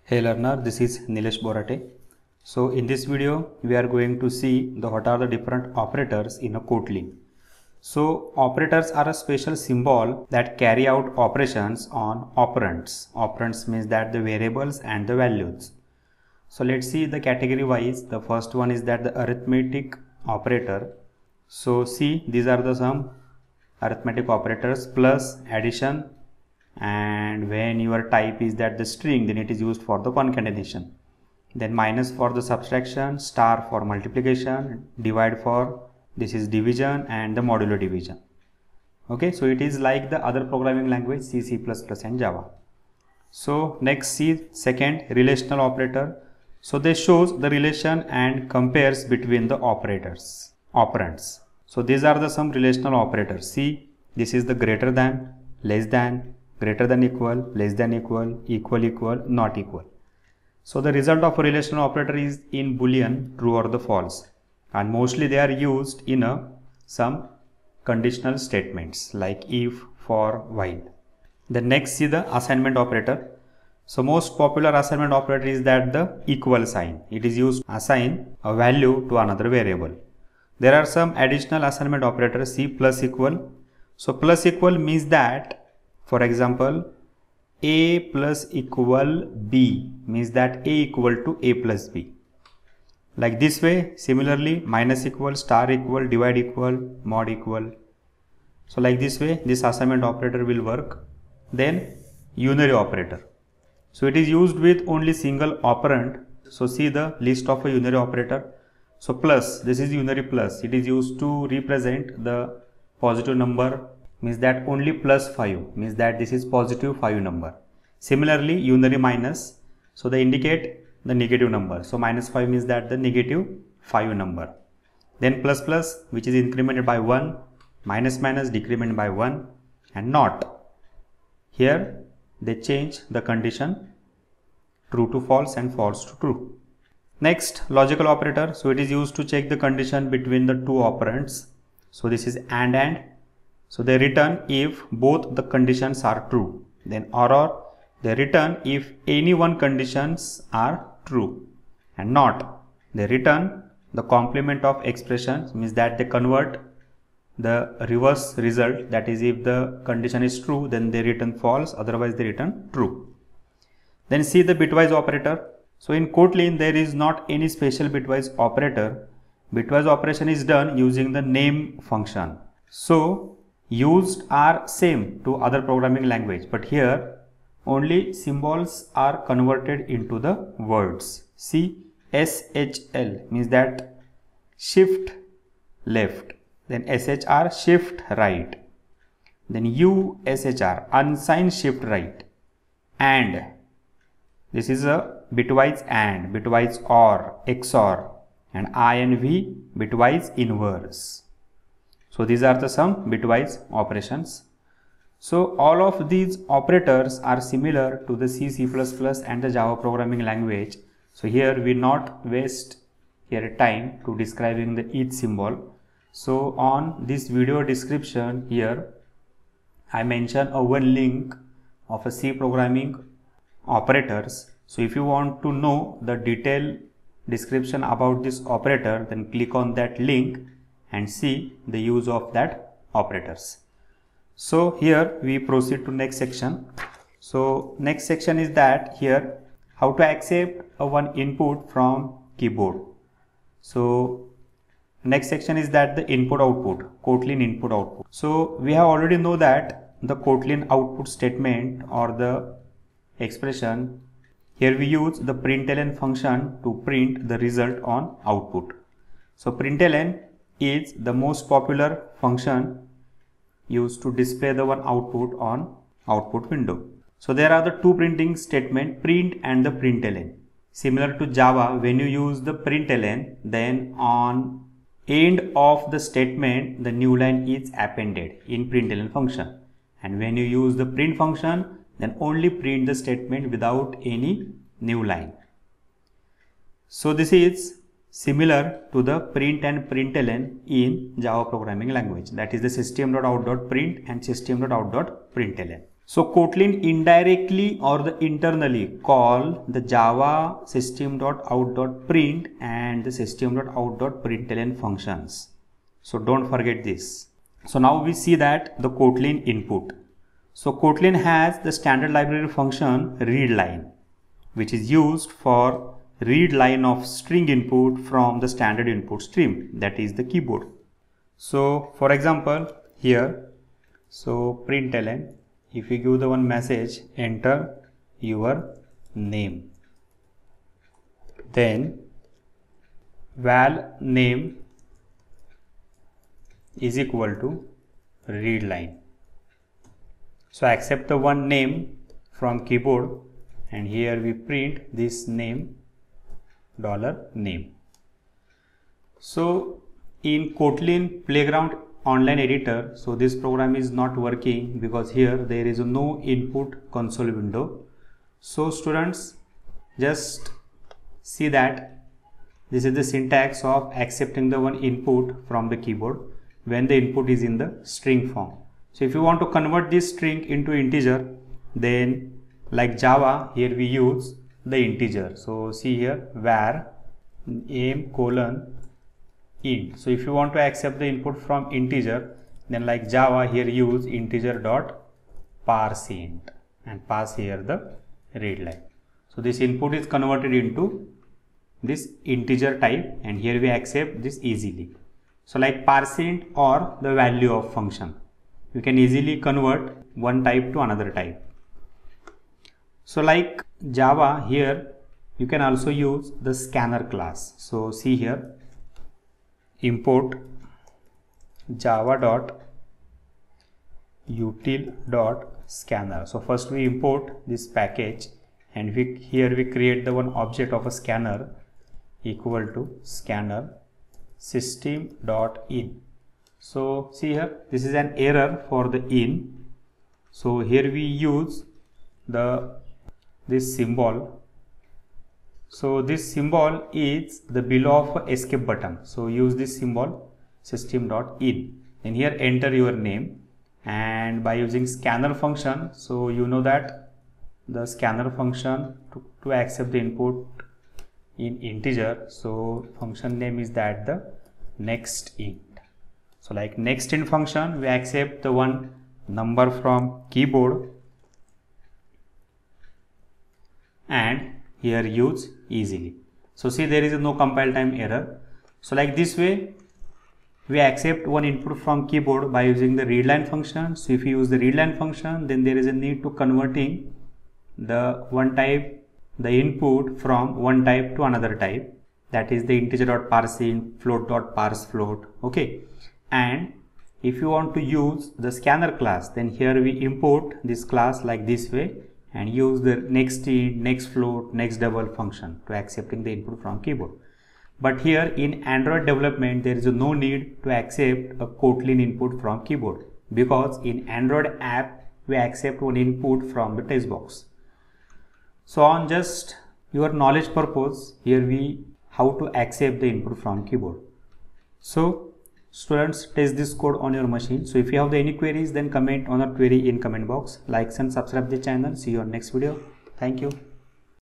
Hey learner, this is Nilesh Borate. So in this video, we are going to see what are the different operators in a Kotlin. So operators are a special symbol that carry out operations on operands. Operands means that the variables and the values. So let's see the category wise. The first one is that the arithmetic operator. So see, these are the some arithmetic operators: plus, addition, and when your type is that the string, then it is used for the concatenation. Then minus for the subtraction, star for multiplication, divide for this is division, and the modulo division. Okay, so it is like the other programming language C, C++ and Java. So next, see second, relational operator. So this shows the relation and compares between the operands. So these are the some relational operators. See, this is the greater than, less than, greater than equal, less than equal, equal, not equal. So the result of a relational operator is in Boolean, true or the false, and mostly they are used in some conditional statements like if, for, while. The next, see the assignment operator. So most popular assignment operator is that the equal sign. It is used to assign a value to another variable. There are some additional assignment operators, see plus equal. So plus equal means that, for example, a plus equal b means that a equal to a plus b. Like this way, similarly, minus equal, star equal, divide equal, mod equal. So like this way, this assignment operator will work. Then unary operator. So it is used with only single operand. So see the list of a unary operator. So plus, this is unary plus. It is used to represent the positive number, means that only plus 5 means that this is positive 5 number. Similarly, unary minus, so they indicate the negative number. So minus 5 means that the negative 5 number. Then plus plus, which is incremented by 1, minus minus decrement by 1, and not. Here they change the condition true to false and false to true. Next, logical operator. So it is used to check the condition between the two operands. So this is and. So they return if both the conditions are true. Then or they return if any one conditions are true, and not. They return the complement of expressions, means that they convert the reverse result, that is if the condition is true then they return false, otherwise they return true. Then see the bitwise operator. So in Kotlin there is not any special bitwise operator. Bitwise operation is done using the name function. So used are same to other programming language, but here only symbols are converted into the words. See, SHL means that shift left, then SHR shift right, then USHR unsigned shift right, and this is a bitwise and, bitwise or, XOR, and I and V bitwise inverse. So these are the some bitwise operations. So all of these operators are similar to the C, C++ and the Java programming language. So here we not waste here time to describing the each symbol. So on this video description here, I mention one link of a C programming operators. So if you want to know the detailed description about this operator, then click on that link and see the use of that operators. So here we proceed to next section. So next section is that here how to accept one input from keyboard. So next section is that the input output, Kotlin input output. So we have already know that the Kotlin output statement or the expression, here we use the println function to print the result on output. So println is the most popular function used to display the one output on output window. So there are the two printing statement, print and the println. Similar to Java, when you use the println, then on end of the statement the new line is appended in println function, and when you use the print function, then only print the statement without any new line. So this is similar to the print and println in Java programming language, that is the system.out.print and system.out.println. So Kotlin indirectly or the internally call the Java system.out.print and the system.out.println functions. So don't forget this. So now we see that the Kotlin input. So Kotlin has the standard library function readLine, which is used for read line of string input from the standard input stream, that is the keyboard. So for example here, so println, if you give the one message, enter your name, then val name is equal to read line. So accept the one name from keyboard, and here we print this name $name. So in Kotlin Playground online editor, so this program is not working because here there is no input console window. So students, just see that this is the syntax of accepting the one input from the keyboard when the input is in the string form. So if you want to convert this string into integer, then like Java, here we use the integer. So see here, var aim : int. So if you want to accept the input from integer, then like Java, here use integer dot parseInt and pass here the read line. So this input is converted into this integer type, and here we accept this easily. So like parseInt or the value of function, you can easily convert one type to another type. So like Java, here you can also use the scanner class. So see here, import java.util.scanner. So first we import this package, and here we create the one object of a scanner equal to scanner system.in. So see here, this is an error for the in. So here we use this symbol. So this symbol is the below of escape button. So use this symbol system.in, and here enter your name, and by using scanner function, so you know that the scanner function to accept the input in integer, so function name is that the nextInt. So like nextInt function, we accept the one number from keyboard and here use easily. So see, there is no compile time error. So like this way we accept one input from keyboard by using the readLine function. So if you use the readLine function, then there is a need to converting the one type, the input from one type to another type, that is the integer.parseInt, float.parseFloat. Okay, and if you want to use the scanner class, then here we import this class like this way and use the nextInt, nextFloat, nextDouble function to accepting the input from keyboard. But here in Android development, there is no need to accept a Kotlin input from keyboard, because in Android app we accept one input from the text box. So on just your knowledge purpose, here we how to accept the input from keyboard. So students, test this code on your machine. So if you have any queries, then comment on a query in comment box. Like and subscribe the channel. See you on next video. Thank you.